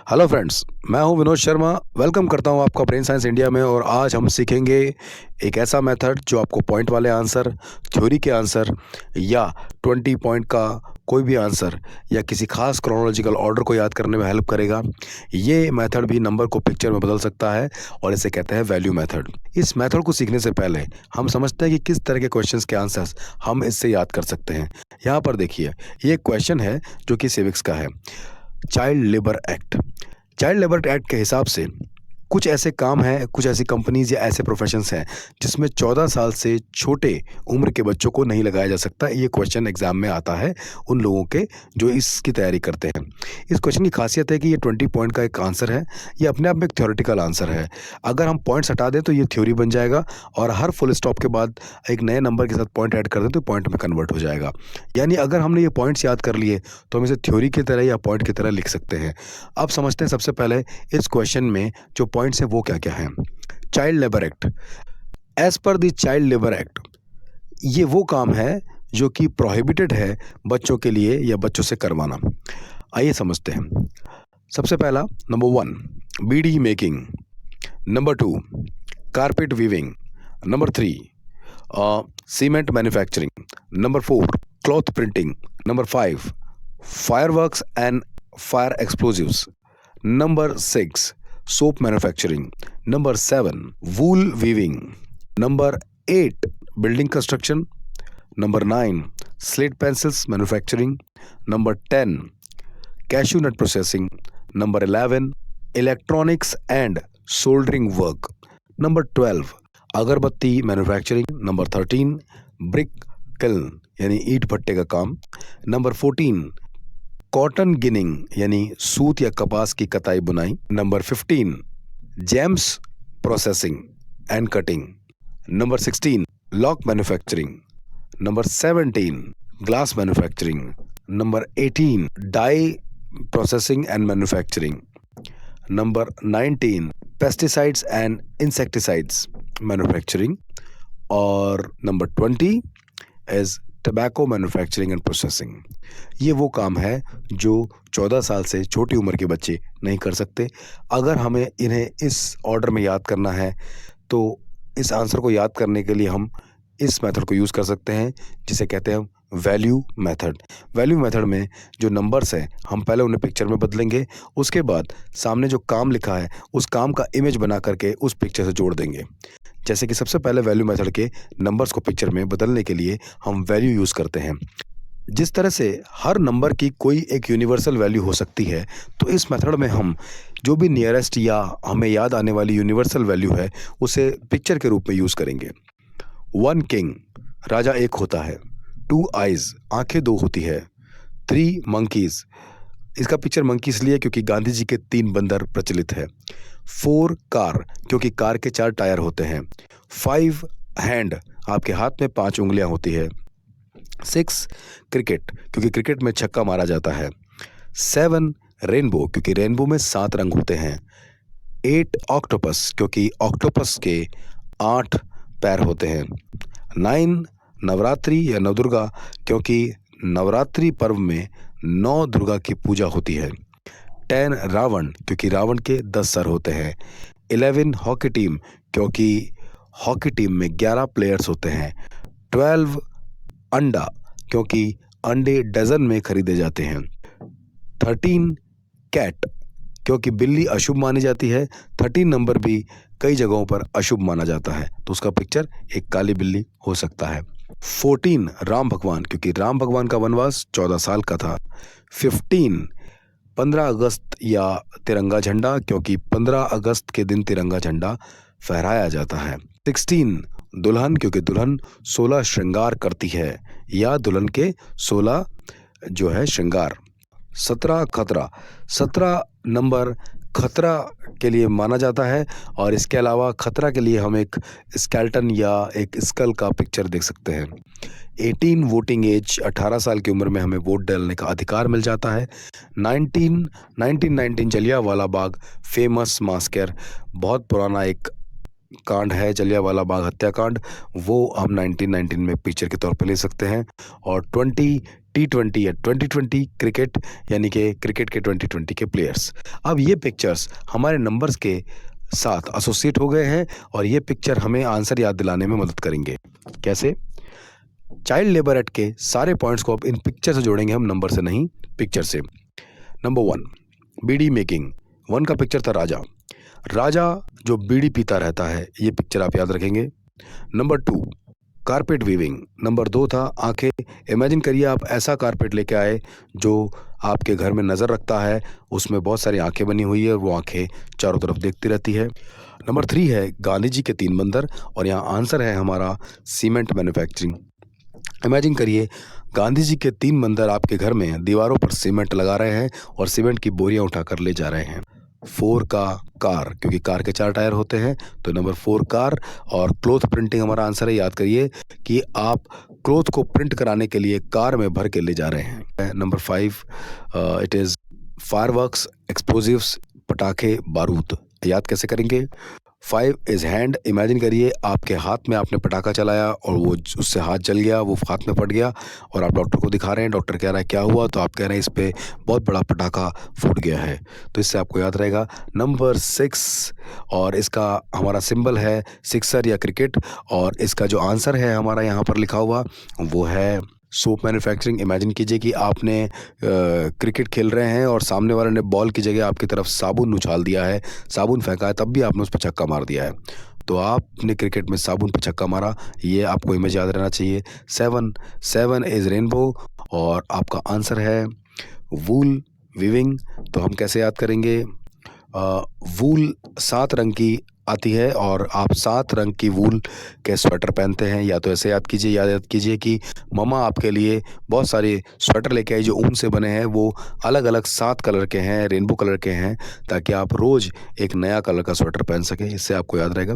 Hello friends, मैं हूं Vinod Sharma. Welcome करता हूं आपका ब्रेन साइंस इंडिया में। और आज हम सीखेंगे एक ऐसा मेथड जो आपको पॉइंट वाले आंसर, थ्योरी के आंसर या 20 पॉइंट का कोई भी आंसर या किसी खास क्रोनोलॉजिकल ऑर्डर को याद करने में हेल्प करेगा। ये मेथड भी नंबर को पिक्चर में बदल सकता है और इसे कहते हैं वैल्यू मेथड। इस मेथड को सीखने से पहले हम समझते हैं कि किस तरह के क्वेश्चंस के आंसर्स हम इससे याद कर सकते हैं। यहाँ पर देखिए, ये क्वेश्चन है जो कि सिविक्स का है। Child labour act. Child labour act के हिसाब से कुछ ऐसे काम हैं, कुछ ऐसी कंपनीज या ऐसे प्रोफेशंस हैं जिसमें 14 साल से छोटे उम्र के बच्चों को नहीं लगाया जा सकता। ये क्वेश्चन एग्जाम में आता है उन लोगों के जो इसकी तैयारी करते हैं। इस क्वेश्चन की खासियत है कि ये 20 पॉइंट का एक आंसर है। ये अपने आप में एक थ्योरेटिकल आंसर है। अगर हम पॉइंट्स हटा दें तो ये थ्योरी बन जाएगा और हर फुल स्टॉप के बाद एक नए नंबर के साथ पॉइंट ऐड कर दें तो पॉइंट में कन्वर्ट हो जाएगा। यानी अगर हमने ये पॉइंट्स याद कर लिए तो हम इसे थ्योरी की तरह या पॉइंट की तरह लिख सकते हैं। अब समझते हैं सबसे पहले इस क्वेश्चन में जो पॉइंट्स हैं वो क्या क्या हैं। Child labour act. As per the child labour act, ये वो काम है जो कि प्रोहिबिटेड है बच्चों के लिए या बच्चों से करवाना। आइए समझते हैं। सबसे पहला, number 1 bidi making, number 2 carpet weaving, number 3 cement manufacturing, number 4 cloth printing, number 5 fireworks and fire explosives, number 6 soap manufacturing, number 7 wool weaving, number 8 building construction, number 9 slate pencils manufacturing, number 10 cashew nut processing, number 11 electronics and soldering work, number 12 अगरबत्ती manufacturing, number 13 brick kiln यानी ईंट भट्टे का काम, number 14 cotton ginning यानी सूत या कपास की कताई बुनाई, number 15 gems processing and cutting, number 16 lock manufacturing, number 17 glass manufacturing, number 18 dye processing and manufacturing, number 19 pesticides and insecticides manufacturing, और number 20 is tobacco manufacturing and processing. ये वो काम है जो 14 साल से छोटी उम्र के बच्चे नहीं कर सकते। अगर हमें इन्हें इस ऑर्डर में याद करना है तो इस आंसर को याद करने के लिए हम इस मेथड को यूज़ कर सकते हैं जिसे कहते हैं वैल्यू मेथड। वैल्यू मेथड में जो नंबर्स हैं हम पहले उन्हें पिक्चर में बदलेंगे, उसके बाद सामने जो काम लिखा है उस काम का इमेज बना करके उस पिक्चर से जोड़ देंगे। जैसे कि सबसे पहले वैल्यू मेथड के नंबर्स को पिक्चर में बदलने के लिए हम वैल्यू यूज़ करते हैं। जिस तरह से हर नंबर की कोई एक यूनिवर्सल वैल्यू हो सकती है, तो इस मेथड में हम जो भी नियरेस्ट या हमें याद आने वाली यूनिवर्सल वैल्यू है उसे पिक्चर के रूप में यूज़ करेंगे। 1 किंग, राजा एक होता है। 2 आइज़, आंखें 2 होती है। 3 मंकीज़, इसका पिक्चर मंकी इसलिए क्योंकि गांधी जी के 3 बंदर प्रचलित है। 4 कार, क्योंकि कार के 4 टायर होते हैं। 5 हैंड, आपके हाथ में 5 उंगलियां होती है। 6 क्रिकेट, क्योंकि क्रिकेट में छक्का मारा जाता है। 7 रेनबो, क्योंकि रेनबो में 7 रंग होते हैं। 8 ऑक्टोपस, क्योंकि ऑक्टोपस के 8 पैर होते हैं। 9 नवरात्रि या नवदुर्गा, क्योंकि नवरात्रि पर्व में 9 दुर्गा की पूजा होती है। 10 रावण, क्योंकि रावण के 10 सर होते हैं। 11 हॉकी टीम, क्योंकि हॉकी टीम में 11 प्लेयर्स होते हैं। 12 अंडा, क्योंकि अंडे डजन में खरीदे जाते हैं। 13 कैट, क्योंकि बिल्ली अशुभ मानी जाती है। 13 नंबर भी कई जगहों पर अशुभ माना जाता है, तो उसका पिक्चर एक काली बिल्ली हो सकता है। 14 राम भगवान, क्योंकि राम भगवान का वनवास 14 साल का था। 15 अगस्त या तिरंगा झंडा, क्योंकि 15 अगस्त के दिन तिरंगा झंडा फहराया जाता है। 16 दुल्हन, क्योंकि दुल्हन 16 श्रृंगार करती है या दुल्हन के 16 जो है श्रृंगार। 17 खतरा, 17 नंबर खतरा के लिए माना जाता है और इसके अलावा खतरा के लिए हम एक स्केल्टन या एक स्कल का पिक्चर देख सकते हैं। 18 वोटिंग एज, 18 साल की उम्र में हमें वोट डालने का अधिकार मिल जाता है। 1919 जलियांवाला बाग फेमस मास्कर, बहुत पुराना एक कांड है जलियांवाला बाग हत्याकांड, वो हम 1919 में पिक्चर के तौर पे ले सकते हैं। और T20 या 2020 क्रिकेट, यानी कि क्रिकेट के 2020 के प्लेयर्स। अब ये पिक्चर्स हमारे नंबर्स के साथ एसोसिएट हो गए हैं और ये पिक्चर हमें आंसर याद दिलाने में मदद करेंगे। कैसे? चाइल्ड लेबर एक्ट के सारे पॉइंट्स को अब इन पिक्चर से जोड़ेंगे हम, नंबर से नहीं, पिक्चर से। नंबर 1, बीड़ी मेकिंग। 1 का पिक्चर था राजा। राजा जो बीड़ी पीता रहता है, ये पिक्चर आप याद रखेंगे। Number 2, carpet weaving. नंबर 2 था आंखें। इमेजिन करिए आप ऐसा कारपेट लेके आए जो आपके घर में नज़र रखता है, उसमें बहुत सारी आंखें बनी हुई है और वो आंखें चारों तरफ देखती रहती है। नंबर 3 है गांधी जी के 3 बंदर, और यहाँ आंसर है हमारा सीमेंट मैन्युफैक्चरिंग। इमेजिन करिए गांधी जी के 3 बंदर आपके घर में दीवारों पर सीमेंट लगा रहे हैं और सीमेंट की बोरियां उठाकर ले जा रहे हैं। 4 का कार, क्योंकि कार के 4 टायर होते हैं, तो नंबर 4 कार। और क्लोथ प्रिंटिंग हमारा आंसर है। याद करिए कि आप क्लोथ को प्रिंट कराने के लिए कार में भर के ले जा रहे हैं। Number 5 it is fireworks, explosives, पटाखे, बारूद। याद कैसे करेंगे? 5 इज़ हैंड। इमेजिन करिए आपके हाथ में आपने पटाखा चलाया और वो उससे हाथ जल गया, वो हाथ में फट गया और आप डॉक्टर को दिखा रहे हैं। डॉक्टर कह रहा है क्या हुआ? तो आप कह रहे हैं इस पे बहुत बड़ा पटाखा फूट गया है। तो इससे आपको याद रहेगा। नंबर 6, और इसका हमारा सिंबल है सिक्सर या क्रिकेट, और इसका जो आंसर है हमारा यहाँ पर लिखा हुआ वो है सोप मैन्युफैक्चरिंग। इमेजिन कीजिए कि आपने क्रिकेट खेल रहे हैं और सामने वाले ने बॉल की जगह आपकी तरफ साबुन उछाल दिया है, साबुन फेंका है, तब भी आपने उस पर छक्का मार दिया है। तो आपने क्रिकेट में साबुन पर छक्का मारा, ये आपको इमेज याद रहना चाहिए। 7 इज़ रेनबो, और आपका आंसर है वूल वीविंग। तो हम कैसे याद करेंगे? वूल 7 रंग की आती है और आप 7 रंग की वूल के स्वेटर पहनते हैं। या तो ऐसे याद कीजिए कि मम्मा आपके लिए बहुत सारे स्वेटर लेके आई जो ऊन से बने हैं, वो अलग अलग 7 कलर के हैं, रेनबो कलर के हैं, ताकि आप रोज़ एक नया कलर का स्वेटर पहन सकें। इससे आपको याद रहेगा।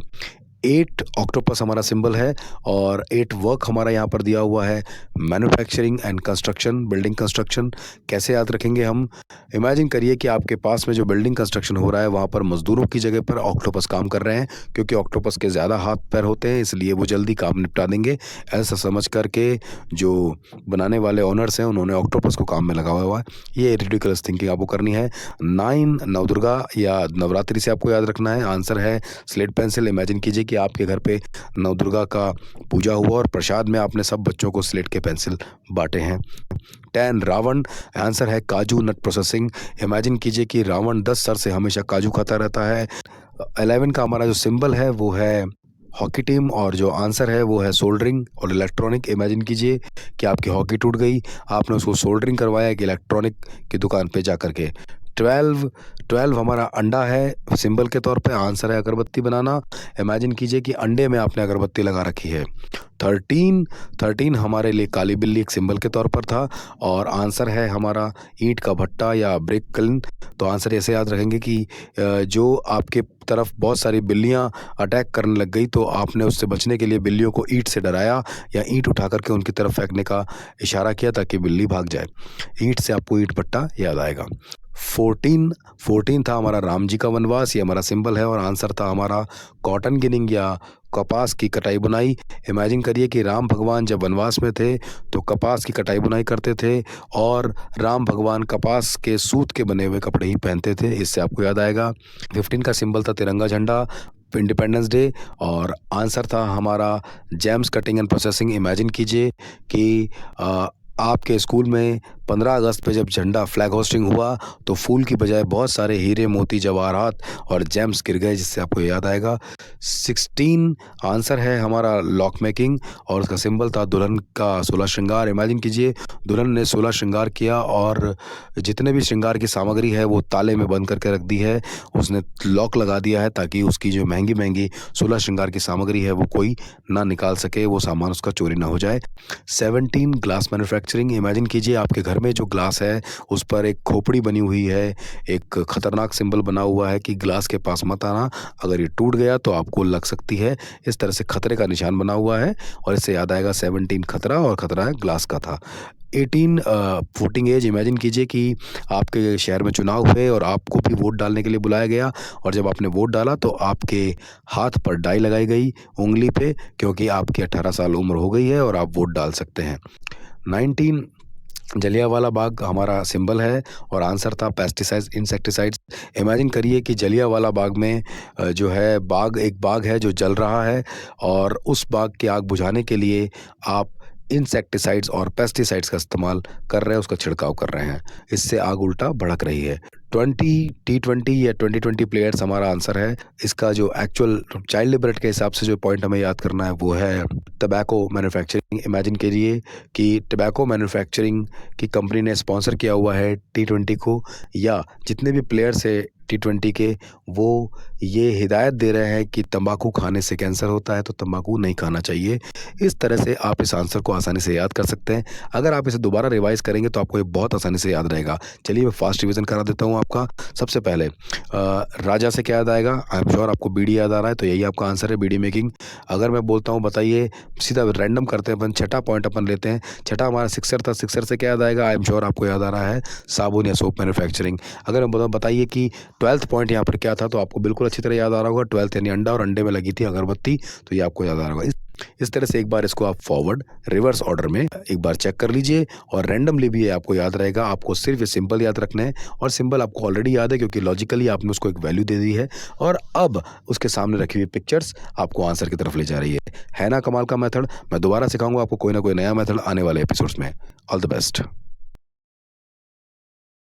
8 ऑक्टोपस हमारा सिंबल है, और 8 वर्क हमारा यहाँ पर दिया हुआ है manufacturing and construction, building construction. कैसे याद रखेंगे हम? इमेजिन करिए कि आपके पास में जो बिल्डिंग कंस्ट्रक्शन हो रहा है वहाँ पर मजदूरों की जगह पर ऑक्टोपस काम कर रहे हैं, क्योंकि ऑक्टोपस के ज़्यादा हाथ पैर होते हैं, इसलिए वो जल्दी काम निपटा देंगे। ऐसा समझ करके जो बनाने वाले ओनर्स हैं उन्होंने ऑक्टोपस को काम में लगाया हुआ है। ये रिडिकुलस थिंकिंग आपको करनी है। 9 नवदुर्गा या नवरात्रि से आपको याद रखना है। आंसर है स्लेट पेंसिल। इमेजिन कीजिए कि आपके घर पे नवदुर्गा का पूजा हुआ और प्रसाद में आपने सब बच्चों को स्लेट के पेंसिल बांटे हैं। 10 रावण। आंसर है काजू नट प्रोसेसिंग। इमेजिन कीजिए कि रावण 10 सर से हमेशा काजू खाता रहता है। 11 का हमारा जो सिंबल है वो है हॉकी टीम, और जो आंसर है वो है सोल्डरिंग और इलेक्ट्रॉनिक। इमेजिन कीजिए कि आपकी हॉकी टूट गई, आपने उसको सोल्डरिंग करवाया एक इलेक्ट्रॉनिक की दुकान पे जा करके। 12 हमारा अंडा है सिंबल के तौर पे। आंसर है अगरबत्ती बनाना। इमेजिन कीजिए कि अंडे में आपने अगरबत्ती लगा रखी है। 13 हमारे लिए काली बिल्ली एक सिंबल के तौर पर था, और आंसर है हमारा ईंट का भट्टा या ब्रिक किल्न। तो आंसर ऐसे याद रखेंगे कि जो आपके तरफ बहुत सारी बिल्लियां अटैक करने लग गई, तो आपने उससे बचने के लिए बिल्लियों को ईंट से डराया या ईंट उठा करके उनकी तरफ फेंकने का इशारा किया ताकि बिल्ली भाग जाए। ईंट से आपको ईंट भट्टा याद आएगा। 14 था हमारा राम जी का वनवास, ये हमारा सिंबल है, और आंसर था हमारा कॉटन गिनिंग या कपास की कटाई बुनाई। इमेजिन करिए कि राम भगवान जब वनवास में थे तो कपास की कटाई बुनाई करते थे, और राम भगवान कपास के सूत के बने हुए कपड़े ही पहनते थे। इससे आपको याद आएगा। 15 का सिंबल था तिरंगा झंडा, इंडिपेंडेंस डे, और आंसर था हमारा James cutting and processing. Imagine कीजिए कि आपके स्कूल में 15 अगस्त पे जब झंडा फ्लैग होस्टिंग हुआ तो फूल की बजाय बहुत सारे हीरे मोती जवाहरात और जेम्स गिर गए, जिससे आपको याद आएगा। 16 आंसर है हमारा लॉक मेकिंग, और उसका सिंबल था दुल्हन का 16 श्रृंगार। इमेजिन कीजिए दुल्हन ने 16 श्रृंगार किया और जितने भी श्रृंगार की सामग्री है वो ताले में बंद करके रख दी है, उसने लॉक लगा दिया है ताकि उसकी जो महंगी महंगी 16 श्रृंगार की सामग्री है वो कोई ना निकाल सके, वो सामान उसका चोरी ना हो जाए। 17 ग्लास मैन्युफैक्चरिंग। इमेजिन कीजिए आपके घर में जो ग्लास है उस पर एक खोपड़ी बनी हुई है, एक खतरनाक सिंबल बना हुआ है कि ग्लास के पास मत आना, अगर ये टूट गया तो आपको लग सकती है। इस तरह से खतरे का निशान बना हुआ है, और इससे याद आएगा 17 खतरा, और खतरा है ग्लास का था। 18 वोटिंग एज। इमेजिन कीजिए कि आपके शहर में चुनाव हुए और आपको भी वोट डालने के लिए बुलाया गया, और जब आपने वोट डाला तो आपके हाथ पर डाई लगाई गई उंगली पे, क्योंकि आपकी 18 साल उम्र हो गई है और आप वोट डाल सकते हैं। 19 जलियांवाला बाग हमारा सिंबल है और आंसर था पेस्टिसाइड्स, इंसेक्टिसाइड्स। इमेजिन करिए कि जलियांवाला बाग में जो है एक बाग है जो जल रहा है, और उस बाग की आग बुझाने के लिए आप इंसेक्टिसाइड्स और पेस्टिसाइड्स का इस्तेमाल कर रहे हैं, उसका छिड़काव कर रहे हैं। इससे आग उल्टा भड़क रही है। 20 T20 या 2020 प्लेयर्स हमारा आंसर है। इसका जो एक्चुअल चाइल्ड लेबर के हिसाब से जो पॉइंट हमें याद करना है वो है टबैको मैन्युफैक्चरिंग। इमेजिन करिए कि टबैको मैन्युफैक्चरिंग की कंपनी ने स्पॉन्सर किया हुआ है T20 को, या जितने भी प्लेयर्स है T20 के, वो ये हिदायत दे रहे हैं कि तंबाकू खाने से कैंसर होता है, तो तंबाकू नहीं खाना चाहिए। इस तरह से आप इस आंसर को आसानी से याद कर सकते हैं। अगर आप इसे दोबारा रिवाइज करेंगे तो आपको ये बहुत आसानी से याद रहेगा। चलिए मैं फास्ट रिवीजन करा देता हूँ आपका। सबसे पहले राजा से क्या याद आएगा? आई एम श्योर आपको बीड़ी याद आ रहा है, तो यही आपका आंसर है, बीड़ी मेकिंग। अगर मैं बोलता हूँ बताइए, सीधा रैंडम करते हैं अपन, छठा पॉइंट अपन लेते हैं। छठा हमारा सिक्सर था, सिक्सर से क्या याद आएगा? आई एम श्योर आपको याद आ रहा है, साबुन या सोप मैन्युफैक्चरिंग। अगर मैं बताइए कि 12th पॉइंट यहाँ पर क्या था, तो आपको बिल्कुल अच्छी तरह याद आ रहा होगा। 12th यानी अंडा, और अंडे में लगी थी अगरबत्ती, तो ये आपको याद आ रहा होगा। इस तरह से एक बार इसको आप फॉरवर्ड रिवर्स ऑर्डर में एक बार चेक कर लीजिए, और रैंडमली भी ये आपको याद रहेगा। आपको सिर्फ ये सिंबल याद रखना है, और सिंबल आपको ऑलरेडी याद है क्योंकि लॉजिकली आपने उसको एक वैल्यू दे दी है, और अब उसके सामने रखी हुई पिक्चर्स आपको आंसर की तरफ ले जा रही है ना कमाल का मेथड? मैं दोबारा सिखाऊंगा आपको कोई ना कोई नया मेथड आने वाले एपिसोड्स में। All the best.